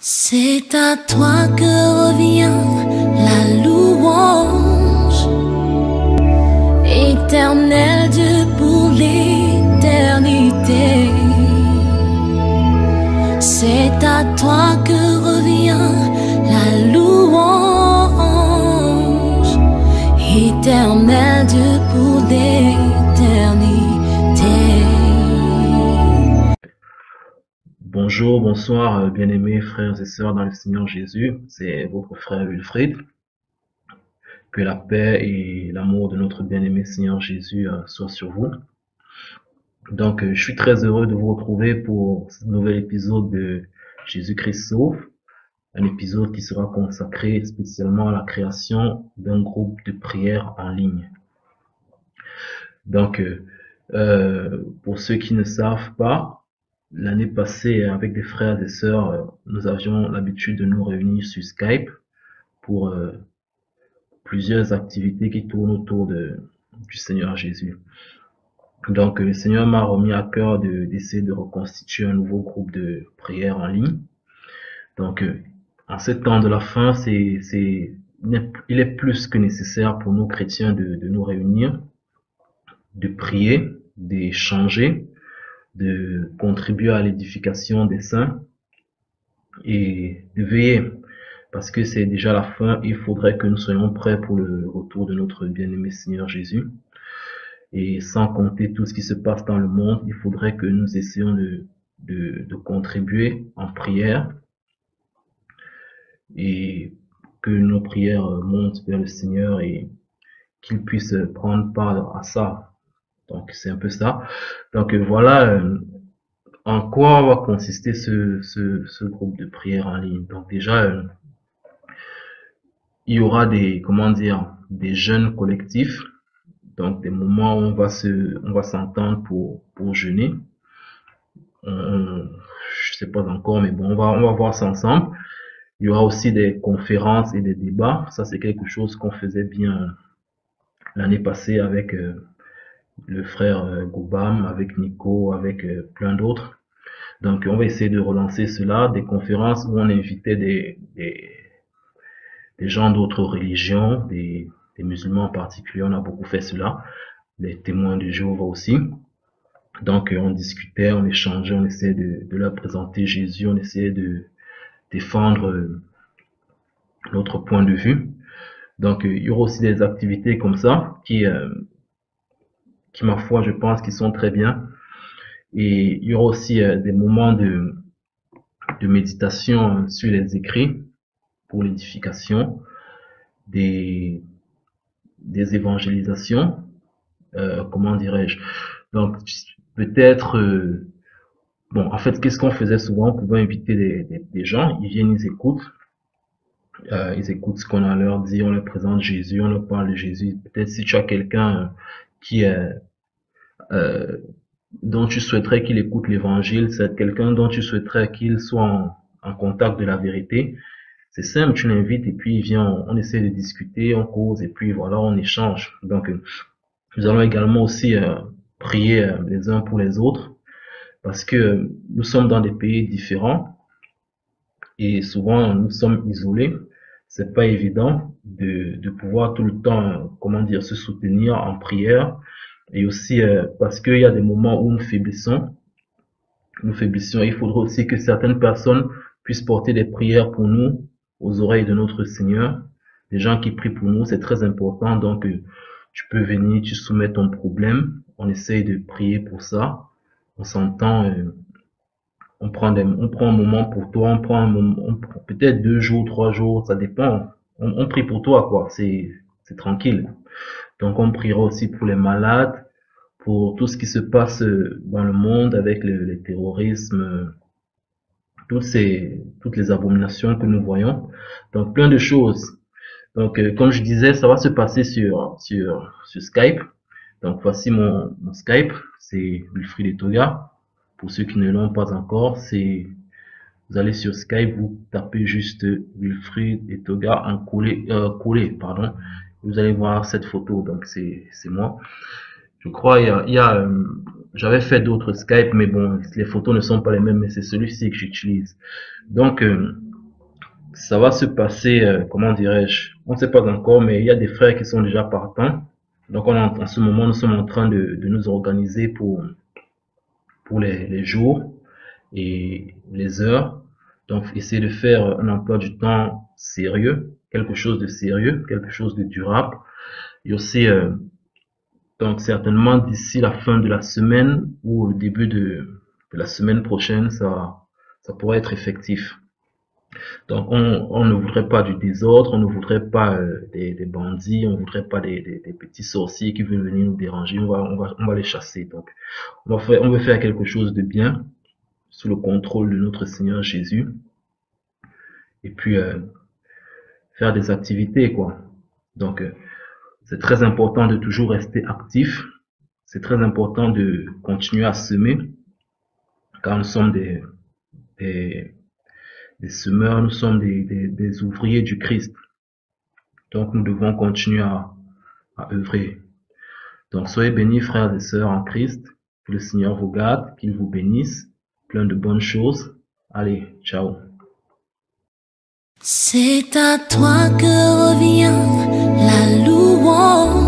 C'est à toi que revient la louange, éternel Dieu pour l'éternité. C'est à toi que revient la louange, éternel Dieu pour l'éternité. Bonjour, bonsoir, bien-aimés frères et sœurs dans le Seigneur Jésus. C'est votre frère Wilfried. Que la paix et l'amour de notre bien-aimé Seigneur Jésus soient sur vous. Donc, je suis très heureux de vous retrouver pour ce nouvel épisode de Jésus-Christ sauve, un épisode qui sera consacré spécialement à la création d'un groupe de prière en ligne. Donc, pour ceux qui ne savent pas, l'année passée, avec des frères et sœurs, nous avions l'habitude de nous réunir sur Skype pour plusieurs activités qui tournent autour du Seigneur Jésus. Donc, le Seigneur m'a remis à cœur d'essayer de reconstituer un nouveau groupe de prière en ligne. Donc, en ce temps de la fin, il est plus que nécessaire pour nous chrétiens de nous réunir, de prier, d'échanger, de contribuer à l'édification des saints et de veiller, parce que c'est déjà la fin. Il faudrait que nous soyons prêts pour le retour de notre bien-aimé Seigneur Jésus. Et sans compter tout ce qui se passe dans le monde, il faudrait que nous essayions de contribuer en prière et que nos prières montent vers le Seigneur et qu'il puisse prendre part à ça. Donc c'est un peu ça. Donc voilà en quoi va consister ce groupe de prière en ligne. Donc déjà, il y aura des jeûnes collectifs, donc des moments où on va s'entendre pour jeûner. Je sais pas encore, mais bon, on va voir ça ensemble. Il y aura aussi des conférences et des débats. Ça, c'est quelque chose qu'on faisait bien l'année passée avec le frère Goubam, avec Nico, avec plein d'autres. Donc, on va essayer de relancer cela, des conférences où on invitait des gens d'autres religions, des musulmans en particulier. On a beaucoup fait cela. Les témoins de Jéhovah aussi. Donc, on discutait, on échangeait, on essayait de leur présenter Jésus, on essayait de défendre notre point de vue. Donc, il y aura aussi des activités comme ça qui ma foi, je pense, qui sont très bien. Et il y aura aussi des moments de méditation sur les écrits pour l'édification, des évangélisations, comment dirais-je. Donc, peut-être, bon, en fait, qu'est-ce qu'on faisait souvent? On pouvait inviter des gens, ils viennent, ils écoutent ce qu'on a à leur dire, on leur présente Jésus, on leur parle de Jésus. Peut-être si tu as quelqu'un qui est dont tu souhaiterais qu'il écoute l'évangile, c'est quelqu'un dont tu souhaiterais qu'il soit en contact de la vérité. C'est simple, tu l'invites et puis il vient, on essaie de discuter, on cause et puis voilà, on échange. Donc, nous allons également aussi prier les uns pour les autres parce que nous sommes dans des pays différents et souvent nous sommes isolés. C'est pas évident de pouvoir tout le temps, se soutenir en prière. Et aussi parce qu'il y a des moments où nous faiblissons. Il faudra aussi que certaines personnes puissent porter des prières pour nous aux oreilles de notre Seigneur. Des gens qui prient pour nous, c'est très important. Donc, tu peux venir, tu soumets ton problème. On essaye de prier pour ça. On s'entend, on prend un moment pour toi, on prend un moment, peut-être 2 jours, 3 jours, ça dépend. On prie pour toi, quoi. C'est tranquille. Donc, on priera aussi pour les malades, pour tout ce qui se passe dans le monde avec le terrorisme, toutes les abominations que nous voyons. Donc, plein de choses. Donc, comme je disais, ça va se passer sur Skype. Donc, voici mon Skype. C'est Wilfried et Toga. Pour ceux qui ne l'ont pas encore, vous allez sur Skype, vous tapez juste Wilfried et Toga en collé, pardon. Vous allez voir cette photo. Donc, c'est moi. Je crois, j'avais fait d'autres Skype, mais bon, les photos ne sont pas les mêmes, mais c'est celui-ci que j'utilise. Donc, Ça va se passer, comment dirais-je, on ne sait pas encore, mais il y a des frères qui sont déjà partants. Donc en ce moment, nous sommes en train de nous organiser pour les jours et les heures. Donc essayer de faire un emploi du temps sérieux, quelque chose de sérieux, quelque chose de durable. Et aussi, donc certainement d'ici la fin de la semaine ou le début de la semaine prochaine, ça pourrait être effectif. Donc on ne voudrait pas du désordre, on ne voudrait pas des bandits, on ne voudrait pas des petits sorciers qui veulent venir nous déranger, on va les chasser. Donc on veut faire quelque chose de bien sous le contrôle de notre Seigneur Jésus et puis faire des activités quoi. Donc c'est très important de toujours rester actif, c'est très important de continuer à semer car nous sommes des, des semeurs, nous sommes des ouvriers du Christ. Donc nous devons continuer à œuvrer. Donc soyez bénis frères et sœurs en Christ, que le Seigneur vous garde, qu'il vous bénisse, plein de bonnes choses. Allez, ciao. C'est à toi que revient la louange.